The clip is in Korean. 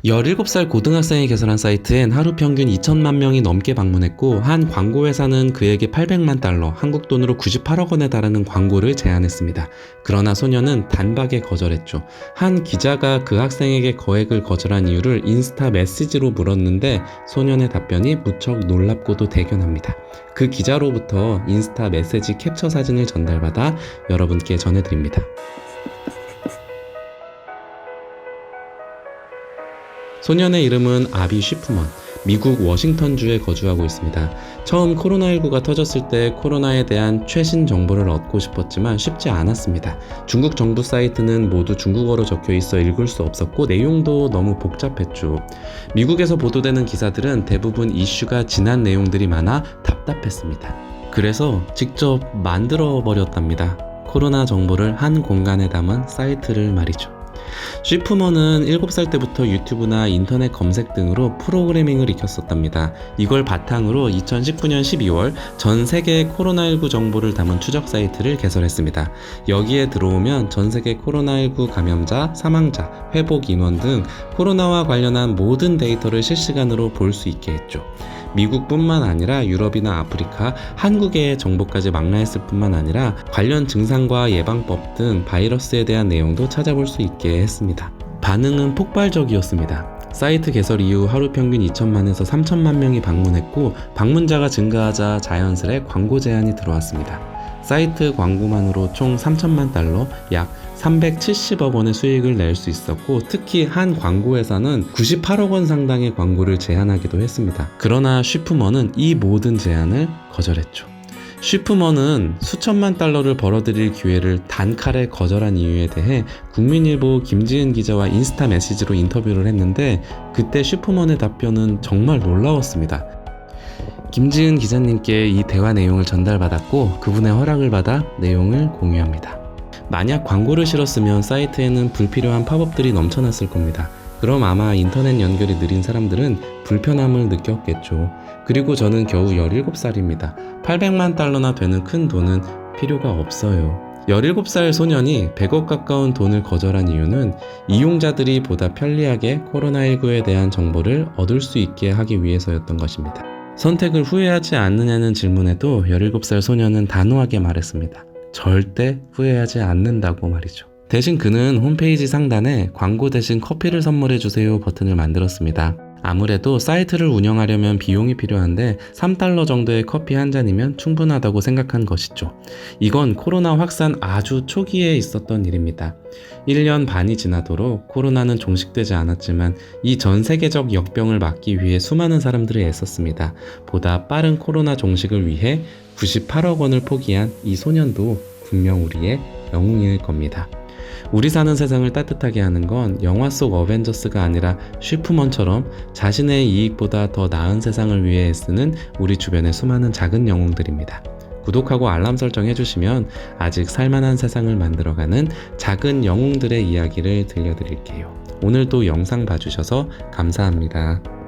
17살 고등학생이 개설한 사이트엔 하루 평균 2천만 명이 넘게 방문했고, 한 광고회사는 그에게 800만 달러, 한국 돈으로 98억 원에 달하는 광고를 제안했습니다. 그러나 소녀는 단박에 거절했죠. 한 기자가 그 학생에게 거액을 거절한 이유를 인스타 메시지로 물었는데, 소년의 답변이 무척 놀랍고도 대견합니다. 그 기자로부터 인스타 메시지 캡처 사진을 전달받아 여러분께 전해드립니다. 소년의 이름은 아비 쉬프먼, 미국 워싱턴주에 거주하고 있습니다. 처음 코로나19가 터졌을 때 코로나에 대한 최신 정보를 얻고 싶었지만 쉽지 않았습니다. 중국 정부 사이트는 모두 중국어로 적혀 있어 읽을 수 없었고, 내용도 너무 복잡했죠. 미국에서 보도되는 기사들은 대부분 이슈가 지난 내용들이 많아 답답했습니다. 그래서 직접 만들어 버렸답니다. 코로나 정보를 한 공간에 담은 사이트를 말이죠. 쉬프먼은 7살 때부터 유튜브나 인터넷 검색 등으로 프로그래밍을 익혔었답니다. 이걸 바탕으로 2019년 12월 전 세계의 코로나19 정보를 담은 추적 사이트를 개설했습니다. 여기에 들어오면 전 세계 코로나19 감염자, 사망자, 회복 인원 등 코로나와 관련한 모든 데이터를 실시간으로 볼 수 있게 했죠. 미국뿐만 아니라 유럽이나 아프리카, 한국의 정보까지 망라했을 뿐만 아니라 관련 증상과 예방법 등 바이러스에 대한 내용도 찾아볼 수 있게 했습니다. 반응은 폭발적이었습니다. 사이트 개설 이후 하루 평균 2천만에서 3천만 명이 방문했고, 방문자가 증가하자 자연스레 광고 제안이 들어왔습니다. 사이트 광고만으로 총 3천만 달러, 약 370억 원의 수익을 낼 수 있었고, 특히 한 광고회사는 98억 원 상당의 광고를 제안하기도 했습니다. 그러나 쉬프먼은 이 모든 제안을 거절했죠. 쉬프먼은 수천만 달러를 벌어들일 기회를 단칼에 거절한 이유에 대해 국민일보 김지은 기자와 인스타 메시지로 인터뷰를 했는데, 그때 쉬프먼의 답변은 정말 놀라웠습니다. 김지은 기자님께 이 대화 내용을 전달받았고, 그분의 허락을 받아 내용을 공유합니다. 만약 광고를 실었으면 사이트에는 불필요한 팝업들이 넘쳐났을 겁니다. 그럼 아마 인터넷 연결이 느린 사람들은 불편함을 느꼈겠죠. 그리고 저는 겨우 17살입니다. 800만 달러나 되는 큰 돈은 필요가 없어요. 17살 소년이 100억 가까운 돈을 거절한 이유는 이용자들이 보다 편리하게 코로나19에 대한 정보를 얻을 수 있게 하기 위해서였던 것입니다. 선택을 후회하지 않느냐는 질문에도 17살 소년은 단호하게 말했습니다. 절대 후회하지 않는다고 말이죠. 대신 그는 홈페이지 상단에 광고 대신 커피를 선물해주세요 버튼을 만들었습니다. 아무래도 사이트를 운영하려면 비용이 필요한데 3달러 정도의 커피 한 잔이면 충분하다고 생각한 것이죠. 이건 코로나 확산 아주 초기에 있었던 일입니다. 1년 반이 지나도록 코로나는 종식되지 않았지만 이 전 세계적 역병을 막기 위해 수많은 사람들이 애썼습니다. 보다 빠른 코로나 종식을 위해 98억 원을 포기한 이 소년도 분명 우리의 영웅일 겁니다. 우리 사는 세상을 따뜻하게 하는 건 영화 속 어벤져스가 아니라 쉬프먼처럼 자신의 이익보다 더 나은 세상을 위해 애쓰는 우리 주변의 수많은 작은 영웅들입니다. 구독하고 알람 설정 해주시면 아직 살만한 세상을 만들어가는 작은 영웅들의 이야기를 들려드릴게요. 오늘도 영상 봐주셔서 감사합니다.